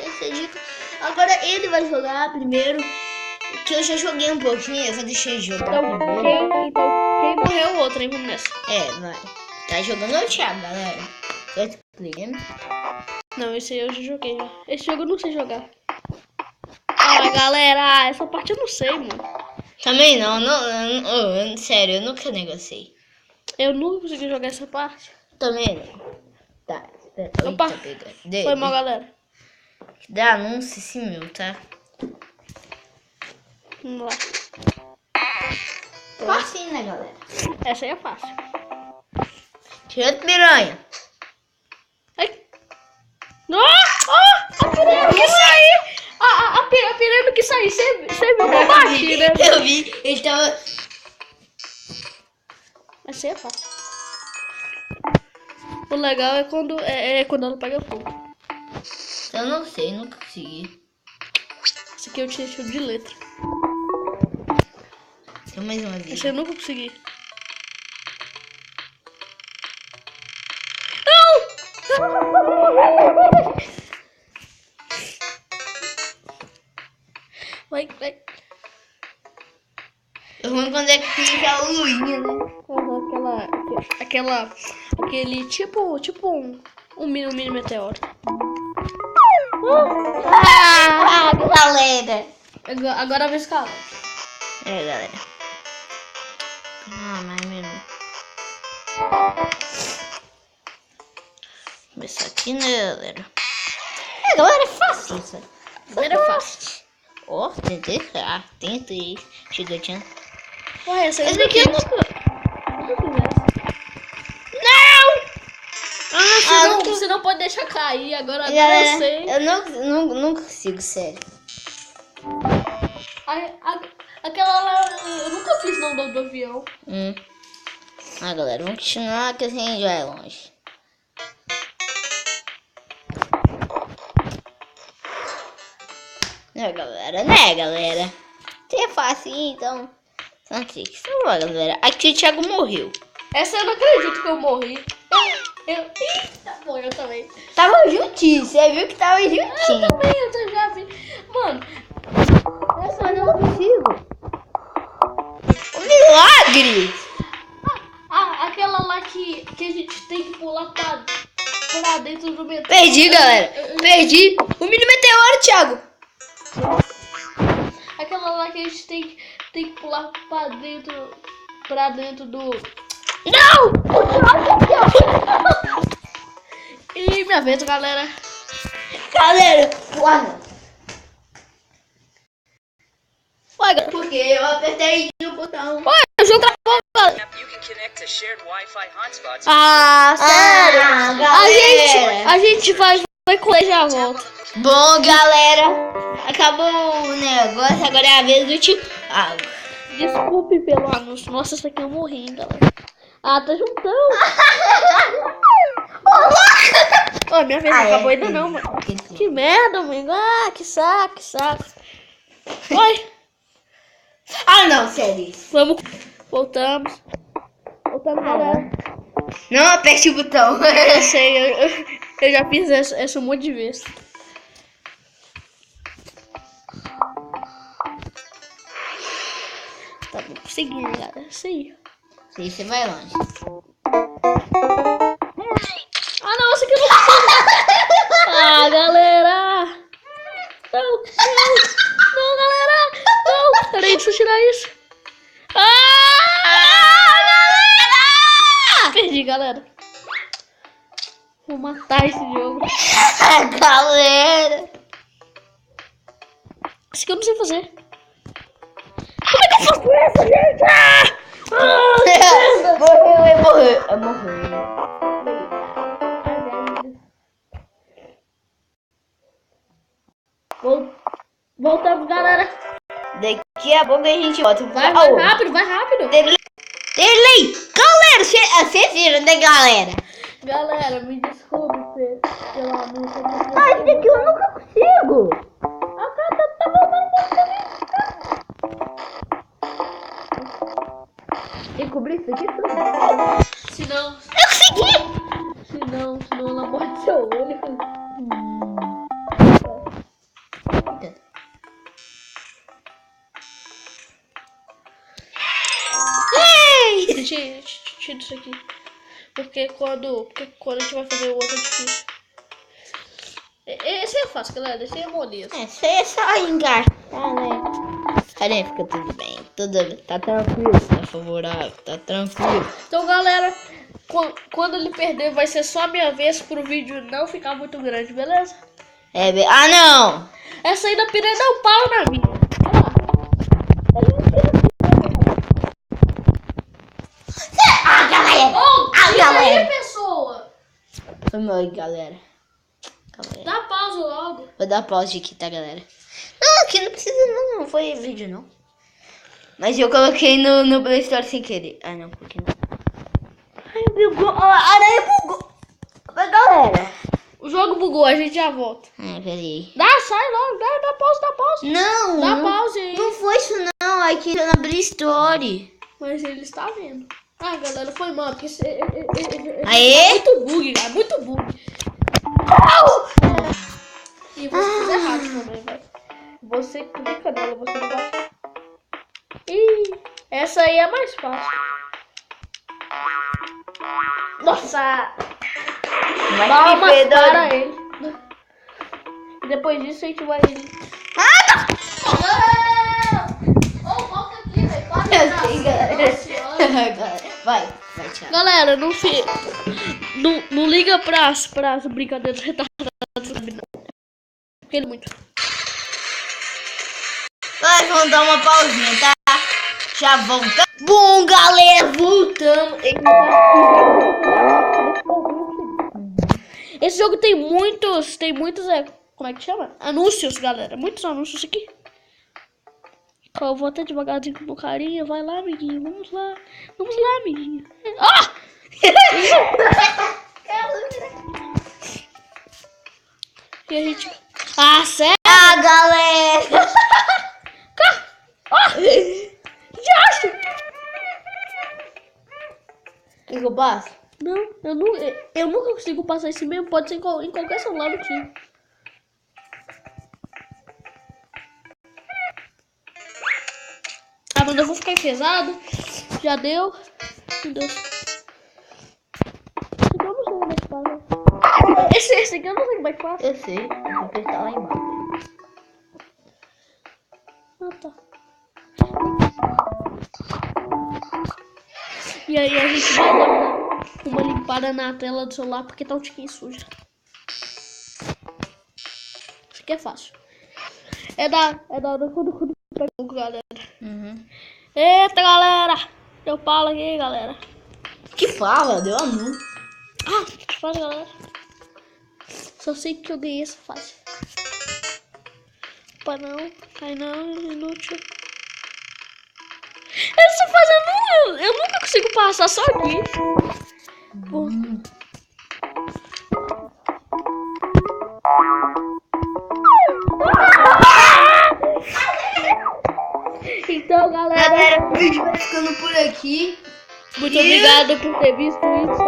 Essa dica. Agora ele vai jogar primeiro. Que eu já joguei um pouquinho, eu vou deixar ele jogar primeiro. Quem morreu o outro, hein? Vamos nessa. Vai. Tá jogando o Thiago, galera. First player. Não, esse aí eu já joguei. Esse jogo eu não sei jogar. Ah, galera, essa parte eu não sei, mano. Também não, sério, eu nunca negociei. Eu nunca consegui jogar essa parte. Também não. Tá, espera. Opa, Eita, pega. foi mal, galera. Dá anúncio esse meu, tá? Vamos lá. Facinho, né, galera? Essa aí é fácil. Tira de piranha. Ai. A piranha que saiu. A piranha que saiu. Você viu que eu bati, né? Eu vi, ele tava... Essa aí é fácil. O legal é quando ela pega fogo. Eu não sei, nunca consegui. Esse aqui eu tinha tipo de letra. Tem mais uma vez. Esse eu nunca consegui. Vai. Eu vou quando é que fica a luinha, né? Aquele tipo um mini meteoro. Galera. Agora vai escalar. Galera. Mais um minuto. Começar aqui, né, galera? Galera, é fácil isso. Primeiro é fácil. Ó, tentei. Chega, tinha. Ué, essa Esse aqui eu nunca... Não! Você não pode deixar cair. Agora Galera, eu sei. eu não consigo, sério. Aquela lá, eu nunca fiz não do avião. Galera, vamos continuar que a gente já é longe. Né, galera? Se é fácil, então... Não sei que são, galera. Aqui o Thiago morreu. Essa eu não acredito que eu morri. Eita, bom, eu também. Tava juntinho, você viu que tava juntinho. Eu também, eu já vi. Mano, Essa eu não consigo. Um milagre! aquela lá que a gente tem que pular pra dentro do meteoro. Perdi, galera. Perdi. O mini meteoro, Thiago. Aquela lá que a gente tem que pular pra dentro do... Não! E minha vez, galera. Galera, uai, Ué, porque eu apertei o botão. o jogo travou, galera. Sério? Galera. A gente vai correr e já volta. Bom, galera, acabou o negócio, agora é a vez do Thiago. Desculpe pelo anúncio. Nossa, isso aqui eu morri, hein, galera. Tá juntando. Minha vez não acabou ainda não, mano. Que merda, mano. Que saco. Oi. Não, sério. Vamos. Voltamos, galera. Não aperte o botão. Eu sei, eu já fiz essa um monte de vezes. Tá bom, seguindo, galera. Isso aí. Sim, você vai longe. Não, essa aqui eu não consigo. Galera. Não, galera. Não. Peraí, deixa eu tirar isso. Galera. Perdi, galera. Vou matar esse jogo. Galera. Isso aqui eu não sei fazer. Como é que eu faço isso, gente? Morreu. Voltamos, galera. Daqui a pouco a gente volta. Vai rápido. Delay! Galera, vocês viram, né, galera? Galera, me desculpe pela música. Esse aqui eu nunca consigo. Tá bom. descobrir isso aqui tudo. Senão... Eu consegui! Senão ela morde seu olho. Tira isso aqui. Porque quando a gente vai fazer o outro difícil. Esse é fácil, galera. Esse é moleza. Esse é só engaixar, né? Aí fica tudo bem. Tá tranquilo, tá favorável, tá tranquilo. Então, galera, quando ele perder, vai ser só a minha vez pro vídeo não ficar muito grande, beleza? Ah, não! Essa aí da piranha dá um pau na minha. Galera! Pessoa! Foi mal aí, galera. Dá pausa logo. Vou dar pause aqui, tá, galera? Não, aqui não precisa não foi vídeo não. Mas eu coloquei no Play Store sem querer. Ah, não, porque não. Ai, bugou. A aranha bugou. Galera. O jogo bugou, a gente já volta. Peraí. Sai logo, dá pausa. Não. Dá pausa aí. Não foi isso não, aqui na Play Store. Mas ele está vendo. Ah, galera, foi mal, porque Aê? É muito bug. E você fez errado também, velho. Você clica nela, você não vai. Ih, essa aí é mais fácil. Nossa! Dá uma para ele. E depois disso a gente vai... Volta aqui, velho. Vai, tchau. Galera, não liga pras brincadeiras retardadas. Porque ele é muito. Vamos dar uma pausinha, tá? Já voltamos. Bom, galera, voltamos. Esse jogo tem muitos, como é que chama? Anúncios, galera. Muitos anúncios aqui. Eu vou até devagarzinho com o carinha. Vai lá, amiguinho. Vamos lá, amiguinho. Ah! E a gente... Ah, sério? Ah, galera! Já acho! O que eu passo? Não, eu nunca consigo passar esse mesmo. Pode ser em qualquer celular do time. Ah, mas eu vou ficar enfesado. Já deu. Meu Deus. Eu não sei como é que faz. Esse aqui eu não sei como é que faz. Eu sei, eu vou apertar lá embaixo. Ah, tá. E aí a gente vai dar uma limpada na tela do celular porque tá um tiquinho suja. Isso aqui é fácil. É da hora quando pega o galera. Eita, galera! Deu pala aqui, galera. Que fala? Deu anúncio. Ah, que fala, galera. Só sei que eu ganhei essa fase. Opa, não. Ai, não, inútil. Essa fase eu nunca consigo passar só aqui. Então, galera, O vídeo vai ficando por aqui. Muito obrigado por ter visto isso.